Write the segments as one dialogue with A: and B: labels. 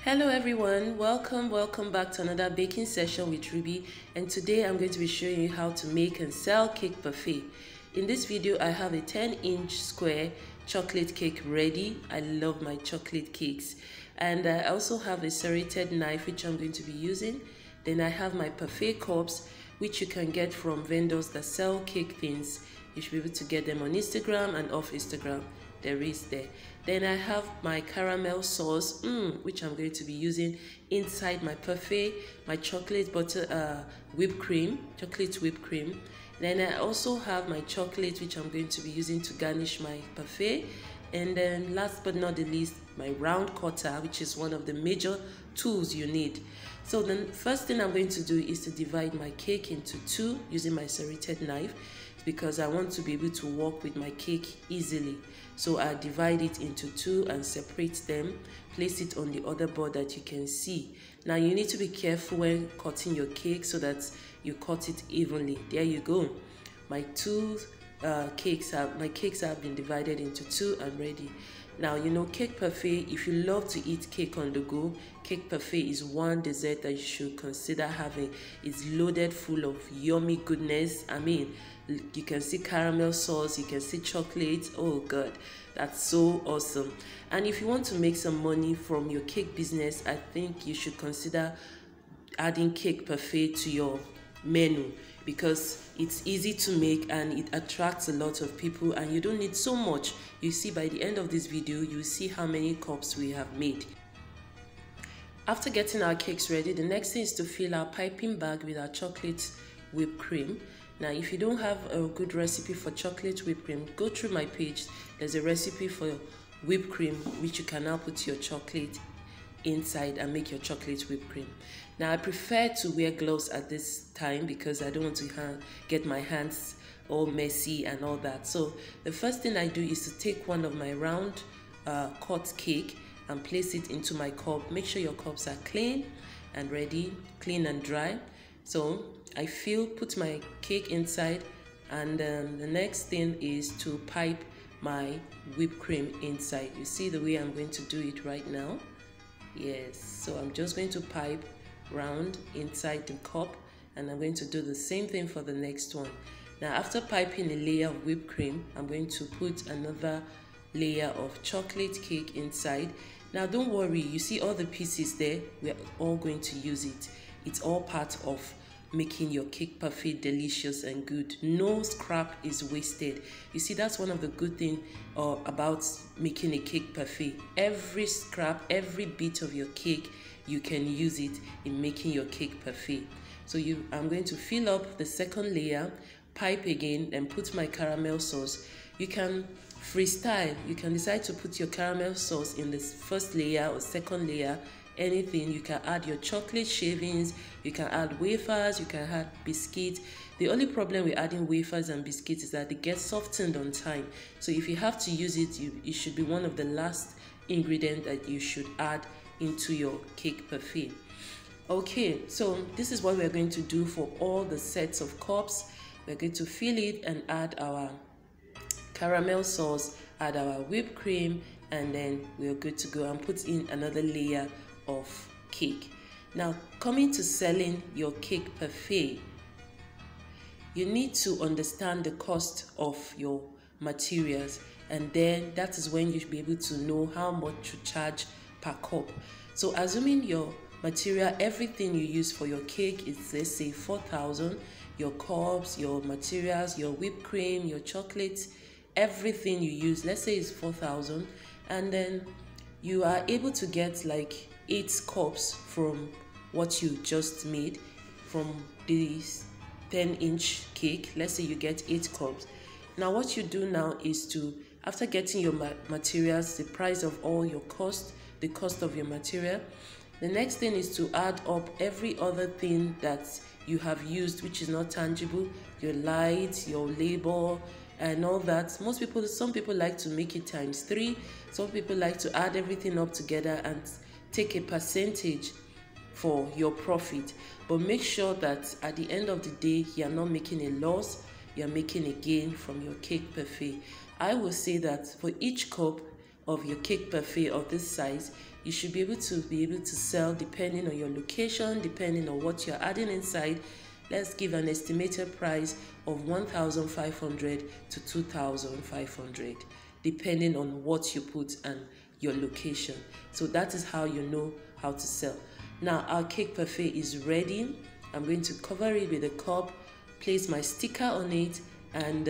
A: Hello everyone, welcome back to another baking session with Ruby, and today I'm going to be showing you how to make and sell cake parfait. In this video I have a 10-inch square chocolate cake ready. I love my chocolate cakes, and I also have a serrated knife which I'm going to be using. Then I have my parfait cups which you can get from vendors that sell cake things. You should be able to get them on Instagram and off Instagram. There is there. Then I have my caramel sauce, which I'm going to be using inside my parfait, my chocolate butter whipped cream, chocolate whipped cream. Then I also have my chocolate, which I'm going to be using to garnish my parfait. And then last but not the least, my round cutter, which is one of the major tools you need. So the first thing I'm going to do is to divide my cake into two using my serrated knife, because I want to be able to work with my cake easily. So I divide it into two and separate them, place it on the other board that you can see. Now you need to be careful when cutting your cake so that you cut it evenly. There you go. My cakes have been divided into two and ready. Now, you know, cake parfait, if you love to eat cake on the go, cake parfait is one dessert that you should consider having. It's loaded full of yummy goodness. I mean, you can see caramel sauce, you can see chocolate. Oh God, that's so awesome. And if you want to make some money from your cake business, I think you should consider adding cake parfait to your menu, because it's easy to make and it attracts a lot of people, and you don't need so much. You see, by the end of this video you see how many cups we have made. After getting our cakes ready, the next thing is to fill our piping bag with our chocolate whipped cream. Now if you don't have a good recipe for chocolate whipped cream, go through my page. There's a recipe for whipped cream which you can now put your chocolate inside and make your chocolate whipped cream. Now I prefer to wear gloves at this time because I don't want to get my hands all messy and all that. So the first thing I do is to take one of my round cut cake and place it into my cup. Make sure your cups are clean and ready, clean and dry. So I put my cake inside, and the next thing is to pipe my whipped cream inside. You see the way I'm going to do it right now? Yes, so I'm just going to pipe round inside the cup, and I'm going to do the same thing for the next one. Now after piping a layer of whipped cream, I'm going to put another layer of chocolate cake inside. Now don't worry, you see all the pieces there, we're all going to use it. It's all part of making your cake parfait delicious and good. No scrap is wasted. You see, that's one of the good things about making a cake parfait. Every scrap, every bit of your cake, you can use it in making your cake parfait. So I'm going to fill up the second layer, pipe again, and put my caramel sauce. You can freestyle. You can decide to put your caramel sauce in this first layer or second layer. Anything. You can add your chocolate shavings, you can add wafers, you can add biscuits. The only problem with adding wafers and biscuits is that they get softened on time. So if you have to use it, it should be one of the last ingredients that you should add into your cake parfait. Okay, so this is what we're going to do for all the sets of cups. We're going to fill it and add our caramel sauce, add our whipped cream, and then we're good to go, and put in another layer of cake. Now coming to selling your cake parfait, you need to understand the cost of your materials, and then that is when you should be able to know how much to charge per cup. So assuming your material, everything you use for your cake is, let's say, 4,000, your cups, your materials, your whipped cream, your chocolates, everything you use, let's say, is 4,000, and then you are able to get like 8 cups from what you just made from this 10-inch cake. Let's say you get 8 cups. Now what you do now is to, after getting your materials, the price of all your cost, the cost of your material, the next thing is to add up every other thing that you have used which is not tangible, your lights, your labor, and all that. Some people like to make it times 3. Some people like to add everything up together and take a percentage for your profit. But make sure that at the end of the day, you're not making a loss, you're making a gain from your cake parfait. I will say that for each cup of your cake parfait of this size, you should be able to sell depending on your location, depending on what you're adding inside. Let's give an estimated price of 1,500 to 2,500 depending on what you put and your location. So that is how you know how to sell. Now our cake parfait is ready. I'm going to cover it with a cup, place my sticker on it, and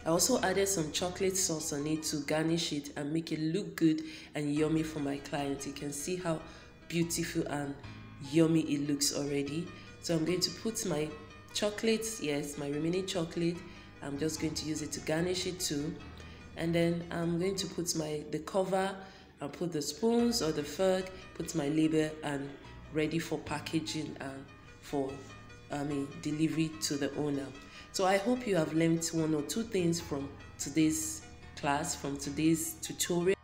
A: I also added some chocolate sauce on it to garnish it and make it look good and yummy for my clients. You can see how beautiful and yummy it looks already. So I'm going to put my chocolates, yes, my remaining chocolate. I'm just going to use it to garnish it too. And then I'm going to put the cover, I'll put the spoons or the fork, put my label, and ready for packaging and for delivery to the owner. So I hope you have learned one or two things from today's class, from today's tutorial.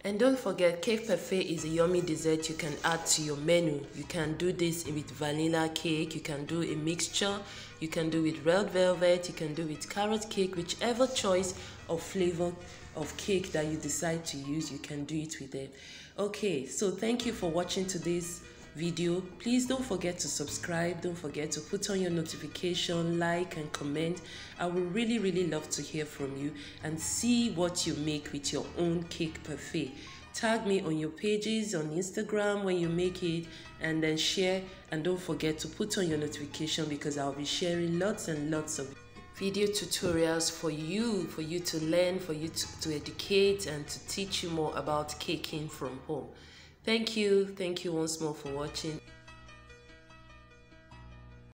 A: And don't forget, cake parfait is a yummy dessert you can add to your menu. You can do this with vanilla cake, you can do a mixture, you can do with red velvet, you can do with carrot cake, whichever choice of flavor of cake that you decide to use, you can do it with it. Okay, so thank you for watching today's video. Please don't forget to subscribe, don't forget to put on your notification, like and comment. I would really love to hear from you and see what you make with your own cake parfait. Tag me on your pages on Instagram when you make it, and then share, and don't forget to put on your notification because I'll be sharing lots and lots of video tutorials for you to learn, for you to educate and to teach you more about caking from home. Thank you once more for watching.